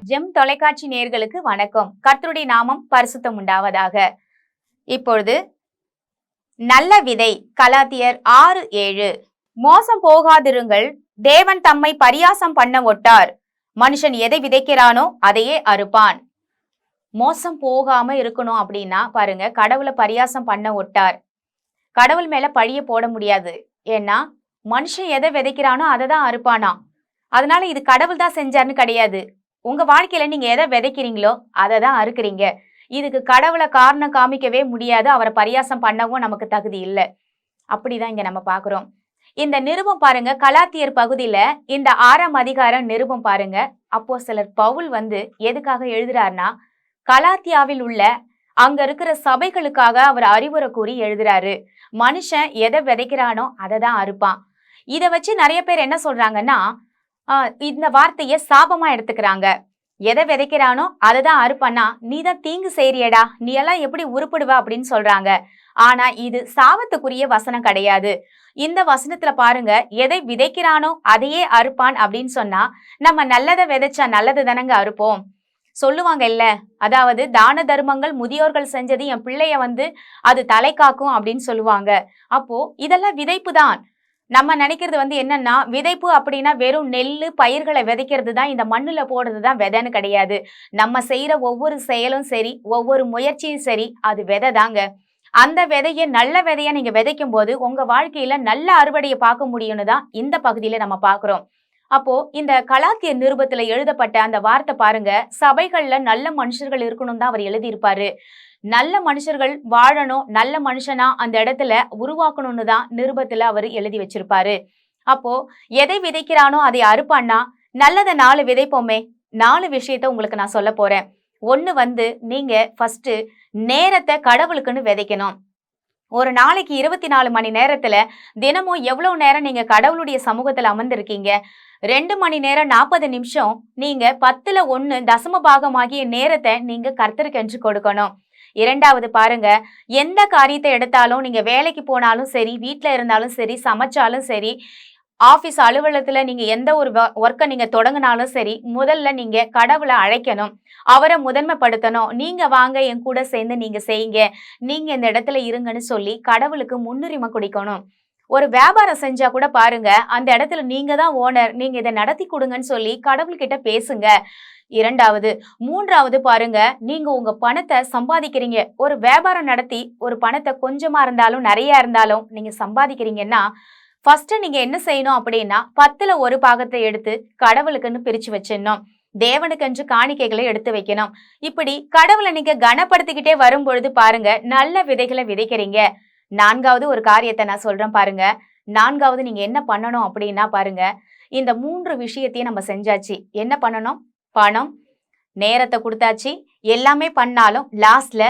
GeM தொலைக்காட்சி நேயர்களுக்கு வணக்கம். கர்த்தருடைய நாமம் பரிசுத்தம் உண்டாவதாக. இப்பொழுது நல்ல விதை கலாத்தியர் 6:7. மோசம் போகாதிருங்கள், தேவன் தம்மை பரியாசம் பண்ண ஒட்டார். மனுஷன் எதை விதைக்கிறானோ அதையே அறுப்பான். மோசம் போகாம இருக்கணும் அப்படின்னா பாருங்க, கடவுளை பரியாசம் பண்ண ஒட்டார். கடவுள் மேல பழிய போட முடியாது. ஏன்னா மனுஷன் எதை விதைக்கிறானோ அதை தான் அறுப்பானா. அதனால இது கடவுள் தான் செஞ்சார்னு கிடையாது. உங்க வாழ்க்கையில நீங்க எதை விதைக்கிறீங்களோ அதை தான் அறுக்கிறீங்க. இதுக்கு கடவுளை காரணம் காமிக்கவே முடியாது. அவரை பரியாசம் பண்ணவும் நமக்கு தகுதி இல்லை. அப்படிதான் இங்க நம்ம பாக்குறோம். இந்த நிருபம் பாருங்க, கலாத்தியர் பகுதியில இந்த 6ஆம் அதிகாரம் நிருபம் பாருங்க. அப்போஸ்தலர் பவுல் எதுக்காக எழுதுறாருன்னா, கலாத்தியாவில் உள்ள அங்க இருக்கிற சபைகளுக்காக அவர் அறிவுரை கூறி எழுதுறாரு. மனுஷன் எதை விதைக்கிறானோ அதை தான் அறுப்பான். இதை வச்சு நிறைய பேர் என்ன சொல்றாங்கன்னா, இந்த வார்த்தையை சாபமா எடுத்துக்கிறாங்க. எதை விதைக்கிறானோ அதை தான் அறுப்பானா, நீ தான் தீங்கு செய்யறியடா, நீ எல்லாம் எப்படி உருப்படுவ அப்படின்னு சொல்றாங்க. ஆனா இது சாபத்துக்குரிய வசனம் கிடையாது. இந்த வசனத்துல பாருங்க, எதை விதைக்கிறானோ அதையே அறுப்பான் அப்படின்னு சொன்னா, நம்ம நல்லதை விதைச்சா நல்லது தானங்க அறுப்போம். சொல்லுவாங்க இல்ல, அதாவது தான தர்மங்கள் முதியோர்கள் செஞ்சது என் பிள்ளைய அது தலை காக்கும் அப்படின்னு சொல்லுவாங்க. அப்போ இதெல்லாம் விதைப்பு தான். நம்ம நினைக்கிறது என்னன்னா, விதைப்பு அப்படின்னா வெறும் நெல்லு பயிர்களை விதைக்கிறது தான், இந்த மண்ணுல போடுறது தான் விதைன்னு கிடையாது. நம்ம செய்யற ஒவ்வொரு செயலும் சரி, ஒவ்வொரு முயற்சியும் சரி, அது விதை தாங்க. அந்த விதைய நல்ல விதைய நீங்க விதைக்கும் போது உங்க வாழ்க்கையில நல்ல அறுவடையை பார்க்க முடியும்னு தான் இந்த பகுதியில நம்ம பாக்குறோம். அப்போ இந்த கலாத்தியர் நிருபத்துல எழுதப்பட்ட அந்த வார்த்தை பாருங்க, சபைகள்ல நல்ல மனுஷர்கள் இருக்கணும் தான் அவர் எழுதியிருப்பாரு. நல்ல மனுஷர்கள் வாழணும், நல்ல மனுஷனா அந்த இடத்துல உருவாக்கணும்னு தான் நிருபத்துல அவர் எழுதி வச்சிருப்பாரு. அப்போ எதை விதைக்கிறானோ அதை அறுப்பான்னா, நல்லதை 4 விதைப்போமே. 4 விஷயத்த உங்களுக்கு நான் சொல்ல போறேன். ஒண்ணு நீங்க ஃபர்ஸ்ட் நேரத்தை கடவுளுக்குன்னு விதைக்கணும். ஒரு நாளைக்கு 24 மணி நேரத்துல தினமும் எவ்வளவு நேரம் நீங்க கடவுளுடைய சமூகத்துல அமர்ந்திருக்கீங்க? 2 மணி நேரம் 40 நிமிஷம் நீங்க 10ல் 1 தசம பாகமாகிய நேரத்தை நீங்க கர்த்தருக்கென்று கொடுக்கணும். 2வது பாருங்க, எந்த காரியத்தை எடுத்தாலும், நீங்க வேலைக்கு போனாலும் சரி, வீட்டுல இருந்தாலும் சரி, சமைச்சாலும் சரி, ஆபீஸ் அலுவலகத்துல நீங்க எந்த ஒரு ஒர்க்கை நீங்க தொடங்கினாலும் சரி, முதல்ல நீங்க கடவுளை அழைக்கணும், அவரை முதன்மைப்படுத்தணும். நீங்க வாங்க என் கூட சேர்ந்து நீங்க செய்யுங்க, நீங்க இந்த இடத்துல இருங்கன்னு சொல்லி கடவுளுக்கு முன்னுரிமை கொடுக்கணும். ஒரு வியாபாரம் செஞ்சா கூட பாருங்க, அந்த இடத்துல நீங்க தான் ஓனர், நீங்க இதை நடத்தி கொடுங்கன்னு சொல்லி கடவுள்கிட்ட பேசுங்க. 2வது. 3வது பாருங்க, நீங்க உங்க பணத்தை சம்பாதிக்கிறீங்க. ஒரு வியாபாரம் நடத்தி ஒரு பணத்தை கொஞ்சமா இருந்தாலும் நிறைய இருந்தாலும் நீங்க சம்பாதிக்கிறீங்கன்னா, ஃபர்ஸ்ட் நீங்க என்ன செய்யணும் அப்படின்னா, 10ல் 1 பாகத்தை எடுத்து கடவுளுக்குன்னு பிரிச்சு வச்சிடணும். தேவனுக்கென்று காணிக்கைகளை எடுத்து வைக்கணும். இப்படி கடவுளை நீங்க கனப்படுத்திக்கிட்டே வரும் பொழுது பாருங்க, நல்ல விதைகளை விதைக்கிறீங்க. 4வது ஒரு காரியத்தை நான் சொல்றேன் பாருங்க. 4வது நீங்க என்ன பண்ணணும் அப்படின்னா பாருங்க, இந்த 3 விஷயத்தையும் நம்ம செஞ்சாச்சு. என்ன பண்ணணும்? பணம், நேரத்தை கொடுத்தாச்சு, எல்லாமே பண்ணாலும் லாஸ்ட்ல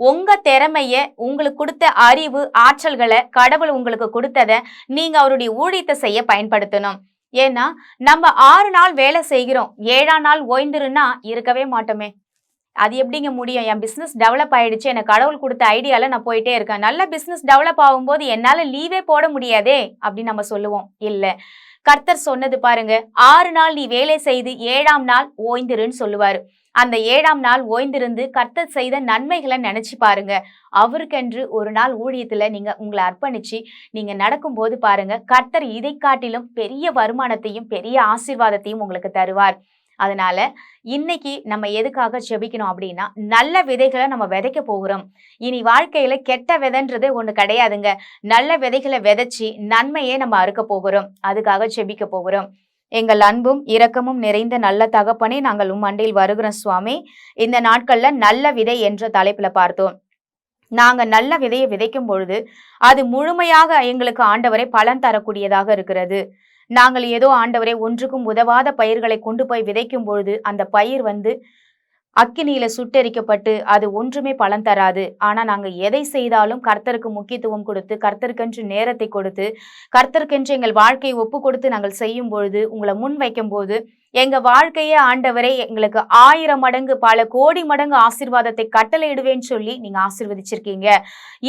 உங்க திறமைய, உங்களுக்கு கொடுத்த அறிவு ஆற்றல்களை, கடவுள் உங்களுக்கு கொடுத்ததை நீங்க அவருடைய ஊழியத்தை செய்ய பயன்படுத்தணும். ஏன்னா நம்ம 6 நாள் வேலை செய்கிறோம், 7ஆம் நாள் ஓய்ந்துருன்னா இருக்கவே மாட்டோமே. அது எப்படிங்க முடியும்? என் பிசினஸ் டெவலப் ஆயிடுச்சு, எனக்கு கடவுள் கொடுத்த ஐடியால நான் போயிட்டே இருக்கேன், நல்ல பிசினஸ் டெவலப் ஆகும்போது என்னால லீவே போட முடியாதே அப்படின்னு நம்ம சொல்லுவோம். இல்ல, கர்த்தர் சொன்னது பாருங்க, 6 நாள் நீ வேலை செய்து 7ஆம் நாள் ஓய்ந்திருன்னு சொல்லுவாரு. அந்த 7ஆம் நாள் ஓய்ந்திருந்து கர்த்தர் செய்த நன்மைகளை நினைச்சு பாருங்க. அவருக்கென்று ஒரு நாள் ஊழியத்துல நீங்க உங்களை அர்ப்பணிச்சு நீங்க நடக்கும்போது பாருங்க, கர்த்தர் இதை காட்டிலும் பெரிய வருமானத்தையும் பெரிய ஆசீர்வாதத்தையும் உங்களுக்கு தருவார். அதனால இன்னைக்கு நம்ம எதுக்காக ஜெபிக்கணும் அப்படின்னா, நல்ல விதைகளை நம்ம விதைக்க போகிறோம். இனி வாழ்க்கையில கெட்ட விதைன்றது ஒண்ணு கிடையாதுங்க. நல்ல விதைகளை விதைச்சு நன்மையே நம்ம அறுக்க போகிறோம். அதுக்காக ஜெபிக்க போகிறோம். எங்கள் அன்பும் இரக்கமும் நிறைந்த நல்ல தகப்பனே, நாங்கள் மண்டையில் வருகிறோம் சுவாமி. இந்த நாட்கள்ல நல்ல விதை என்ற தலைப்புல பார்த்தோம். நாங்க நல்ல விதையை விதைக்கும் பொழுது அது முழுமையாக எங்களுக்கு ஆண்டவரை பலன் தரக்கூடியதாக இருக்கிறது. நாங்கள் ஏதோ ஆண்டவரே ஒன்றுக்கும் உதவாத பயிர்களை கொண்டு போய் விதைக்கும் பொழுது அந்த பயிர் அக்கினியில சுட்டெரிக்கப்பட்டு அது ஒன்றுமே பலன் தராது. ஆனா நாங்க எதை செய்தாலும் கர்த்தருக்கு முக்கியத்துவம் கொடுத்து, கர்த்தருக்கென்று நேரத்தை கொடுத்து, கர்த்தருக்கென்று எங்கள் வாழ்க்கையை ஒப்பு கொடுத்து நாங்கள் செய்யும் பொழுது, உங்களை முன் வைக்கும் போது எங்க வாழ்க்கையே ஆண்டவரை எங்களுக்கு 1000 மடங்கு பல கோடி மடங்கு ஆசீர்வாதத்தை கட்டளையிடுவேன்னு சொல்லி நீங்க ஆசீர்வதிச்சிருக்கீங்க.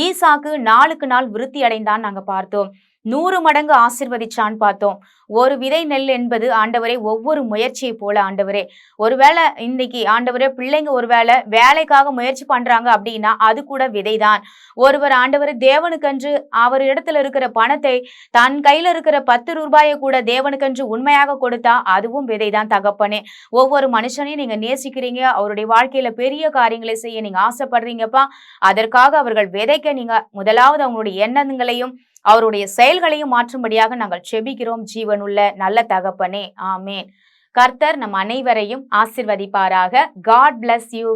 ஈசாக்கு நாளுக்கு நாள் விருத்தி அடைந்தான் நாங்க பார்த்தோம். 100 மடங்கு ஆசீர்வதிச்சான்னு பார்த்தோம். ஒரு விதை நெல் என்பது ஆண்டவரே ஒவ்வொரு முயற்சியை போல ஆண்டவரே, ஒருவேளை இன்னைக்கு ஆண்டவரே பிள்ளைங்க ஒருவேளை வேலைக்காக முயற்சி பண்றாங்க அப்படின்னா அது கூட விதைதான். ஒருவர் ஆண்டவரே தேவனுக்கென்று அவர் இடத்துல இருக்கிற பணத்தை தன் கையில இருக்கிற 10 ரூபாயை கூட தேவனுக்கென்று உண்மையாக கொடுத்தா அதுவும் விதைதான் தகப்பனே. ஒவ்வொரு மனுஷனையும் நீங்க நேசிக்கிறீங்க, அவருடைய வாழ்க்கையில பெரிய காரியங்களை செய்ய நீங்க ஆசைப்படுறீங்கப்பா. அதற்காக அவர்கள் விதைக்க நீங்க முதலாவது அவங்களுடைய எண்ணங்களையும் அவருடைய செயல்களையும் மாற்றும்படியாக நாங்கள் செபிக்கிறோம் ஜீவனுள்ள நல்ல தகப்பனே. ஆமேன். கர்த்தர் நம் அனைவரையும் ஆசிர்வதிப்பாராக. God bless you.